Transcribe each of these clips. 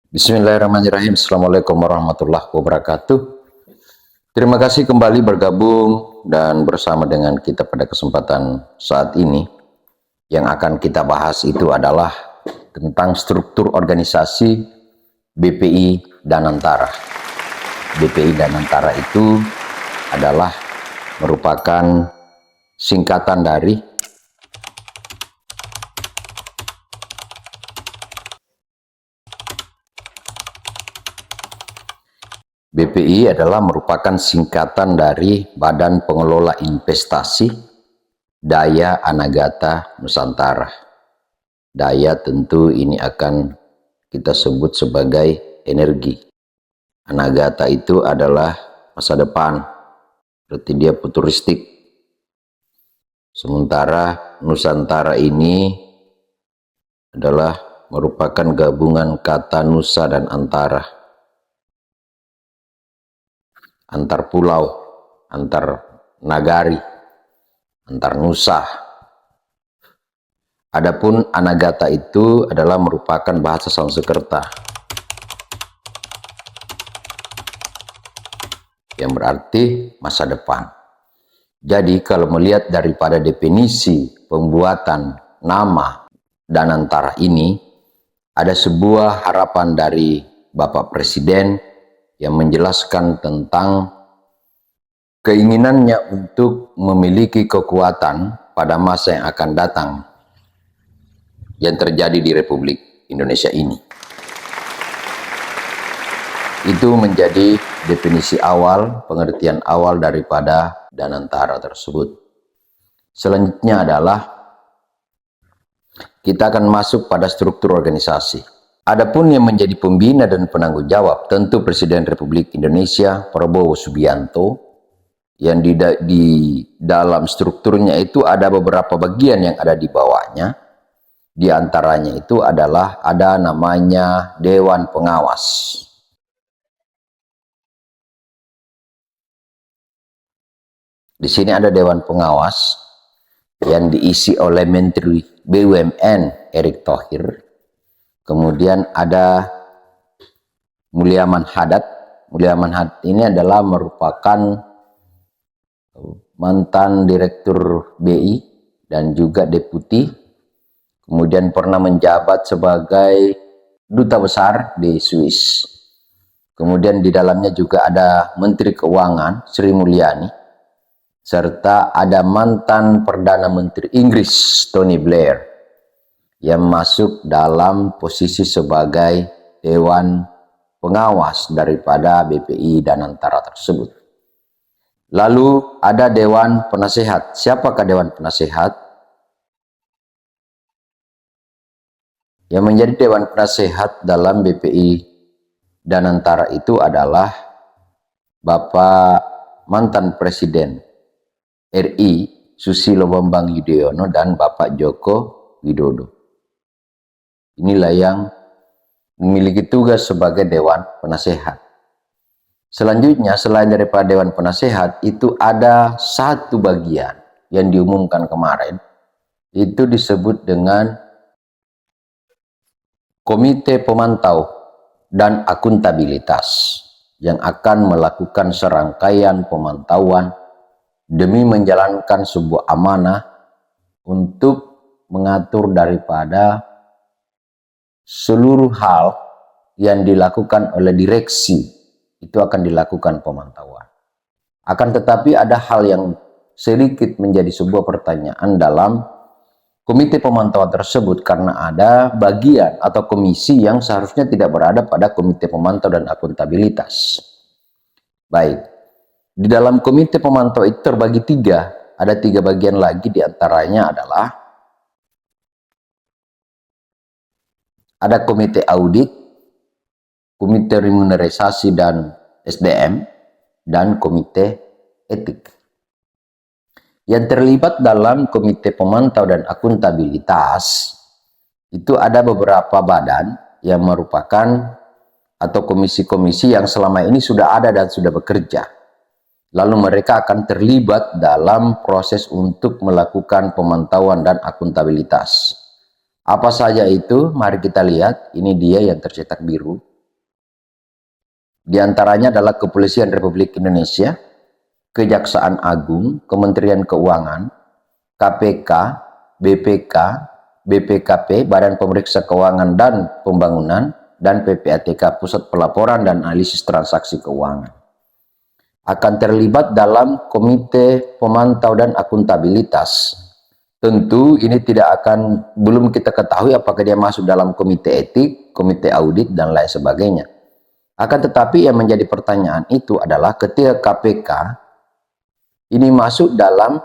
Bismillahirrahmanirrahim. Assalamualaikum warahmatullahi wabarakatuh. Terima kasih kembali bergabung dan bersama dengan kita pada kesempatan saat ini. Yang akan kita bahas itu adalah tentang struktur organisasi BPI Danantara. BPI Danantara itu adalah merupakan singkatan dari BPI adalah merupakan singkatan dari Badan Pengelola Investasi Daya Anagata Nusantara. Daya tentu ini akan kita sebut sebagai energi. Anagata itu adalah masa depan, berarti dia futuristik. Sementara Nusantara ini adalah merupakan gabungan kata Nusa dan Antara. Antar pulau, antar nagari, antar nusa. Adapun Anagata itu adalah merupakan bahasa Sanskerta yang berarti masa depan. Jadi kalau melihat daripada definisi pembuatan nama Danantara ini, ada sebuah harapan dari Bapak Presiden yang menjelaskan tentang keinginannya untuk memiliki kekuatan pada masa yang akan datang yang terjadi di Republik Indonesia ini. Itu menjadi definisi awal, pengertian awal daripada Danantara tersebut. Selanjutnya adalah kita akan masuk pada struktur organisasi. Adapun yang menjadi pembina dan penanggung jawab tentu Presiden Republik Indonesia Prabowo Subianto, yang di dalam strukturnya itu ada beberapa bagian yang ada di bawahnya. Di antaranya itu adalah ada namanya Dewan Pengawas. Di sini ada Dewan Pengawas yang diisi oleh Menteri BUMN Erick Thohir. Kemudian ada Mulyaman Hadad. Mulyaman Hadad ini adalah merupakan mantan Direktur BI dan juga Deputi. Kemudian pernah menjabat sebagai Duta Besar di Swiss. Kemudian di dalamnya juga ada Menteri Keuangan Sri Mulyani. Serta ada mantan Perdana Menteri Inggris Tony Blair yang masuk dalam posisi sebagai Dewan Pengawas daripada BPI Danantara tersebut. Lalu ada Dewan Penasehat. Siapakah Dewan Penasehat? Yang menjadi Dewan Penasehat dalam BPI Danantara itu adalah Bapak mantan Presiden RI Susilo Bambang Yudhoyono dan Bapak Joko Widodo. Inilah yang memiliki tugas sebagai Dewan Penasehat. Selanjutnya, selain daripada Dewan Penasehat, itu ada satu bagian yang diumumkan kemarin. Itu disebut dengan Komite Pemantau dan Akuntabilitas yang akan melakukan serangkaian pemantauan demi menjalankan sebuah amanah untuk mengatur daripada seluruh hal yang dilakukan oleh direksi itu akan dilakukan pemantauan. Akan tetapi ada hal yang sedikit menjadi sebuah pertanyaan dalam komite pemantauan tersebut karena ada bagian atau komisi yang seharusnya tidak berada pada komite pemantau dan akuntabilitas. Baik, di dalam komite pemantau itu terbagi tiga, ada tiga bagian lagi, diantaranya adalah ada komite audit, komite remunerasi dan SDM, dan komite etik. Yang terlibat dalam komite pemantau dan akuntabilitas itu ada beberapa badan yang merupakan atau komisi-komisi yang selama ini sudah ada dan sudah bekerja. Lalu mereka akan terlibat dalam proses untuk melakukan pemantauan dan akuntabilitas. Apa saja itu? Mari kita lihat. Ini dia yang tercetak biru. Di antaranya adalah Kepolisian Republik Indonesia, Kejaksaan Agung, Kementerian Keuangan, KPK, BPK, BPKP, Badan Pemeriksa Keuangan dan Pembangunan, dan PPATK, Pusat Pelaporan dan Analisis Transaksi Keuangan. Akan terlibat dalam Komite Pemantau dan Akuntabilitas. Tentu ini belum kita ketahui apakah dia masuk dalam komite etik, komite audit, dan lain sebagainya. Akan tetapi yang menjadi pertanyaan itu adalah ketika KPK ini masuk dalam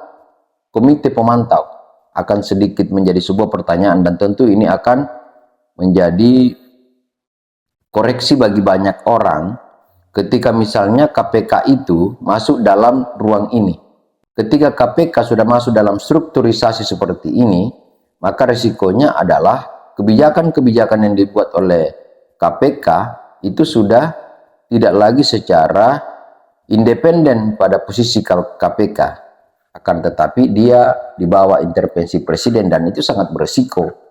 komite pemantau, akan sedikit menjadi sebuah pertanyaan, dan tentu ini akan menjadi koreksi bagi banyak orang ketika misalnya KPK itu masuk dalam ruang ini. Ketika KPK sudah masuk dalam strukturisasi seperti ini, maka risikonya adalah kebijakan-kebijakan yang dibuat oleh KPK itu sudah tidak lagi secara independen pada posisi KPK. Akan tetapi dia di bawah intervensi presiden, dan itu sangat berisiko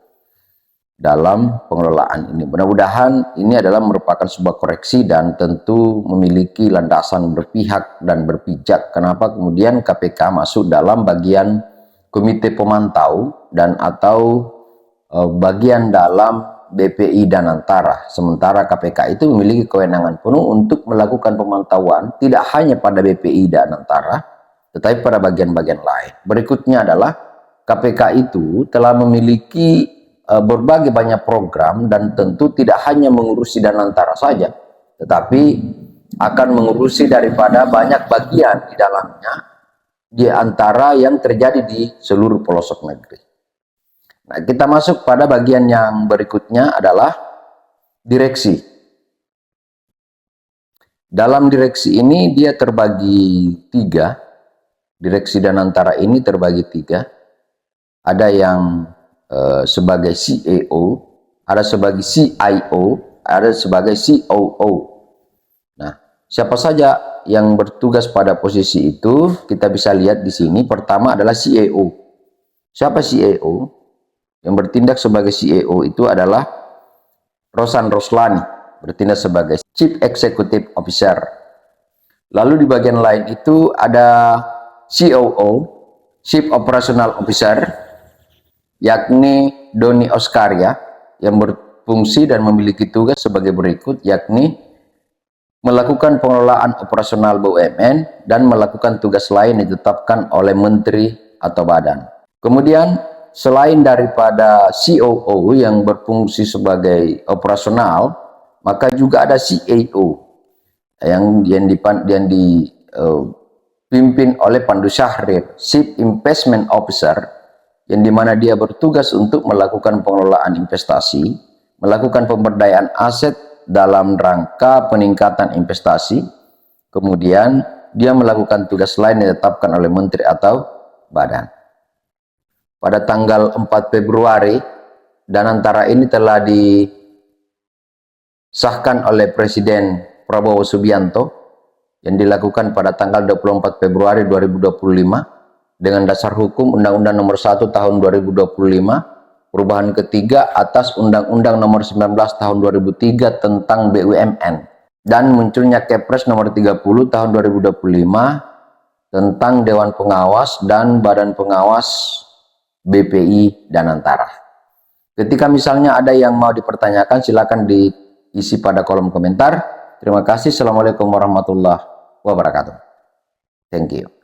dalam pengelolaan ini. Mudah-mudahan ini adalah merupakan sebuah koreksi dan tentu memiliki landasan berpihak dan berpijak. Kenapa kemudian KPK masuk dalam bagian komite pemantau dan atau bagian dalam BPI dan Antara, sementara KPK itu memiliki kewenangan penuh untuk melakukan pemantauan tidak hanya pada BPI dan Antara, tetapi pada bagian-bagian lain. Berikutnya adalah KPK itu telah memiliki berbagai banyak program, dan tentu tidak hanya mengurusi dan Antara saja, tetapi akan mengurusi daripada banyak bagian di dalamnya, di antara yang terjadi di seluruh pelosok negeri. Nah, kita masuk pada bagian yang berikutnya adalah direksi. Dalam direksi ini dia terbagi tiga. Direksi dan Antara ini terbagi tiga. Ada yang sebagai CEO, ada sebagai CIO, ada sebagai COO. Nah, siapa saja yang bertugas pada posisi itu kita bisa lihat di sini. Pertama adalah CEO. Siapa CEO? Yang bertindak sebagai CEO itu adalah Rosan Roslani, bertindak sebagai Chief Executive Officer. Lalu di bagian lain itu ada COO, Chief Operational Officer, yakni Doni Oskarya, yang berfungsi dan memiliki tugas sebagai berikut, yakni melakukan pengelolaan operasional BUMN dan melakukan tugas lain ditetapkan oleh menteri atau badan. Kemudian selain daripada COO yang berfungsi sebagai operasional, maka juga ada CEO yang dipimpin oleh Pandu Syahrir, Chief Investment Officer, yang dimana dia bertugas untuk melakukan pengelolaan investasi, melakukan pemberdayaan aset dalam rangka peningkatan investasi, kemudian dia melakukan tugas lain yang ditetapkan oleh menteri atau badan. Pada tanggal 4 Februari, dan Antara ini telah disahkan oleh Presiden Prabowo Subianto, yang dilakukan pada tanggal 24 Februari 2025, dengan dasar hukum Undang-Undang Nomor 1 Tahun 2025, perubahan ketiga atas Undang-Undang Nomor 19 Tahun 2003 tentang BUMN, dan munculnya Kepres Nomor 30 Tahun 2025 tentang Dewan Pengawas dan Badan Pengawas BPI dan Antara. Ketika misalnya ada yang mau dipertanyakan, silakan diisi pada kolom komentar. Terima kasih. Assalamualaikum warahmatullahi wabarakatuh. Thank you.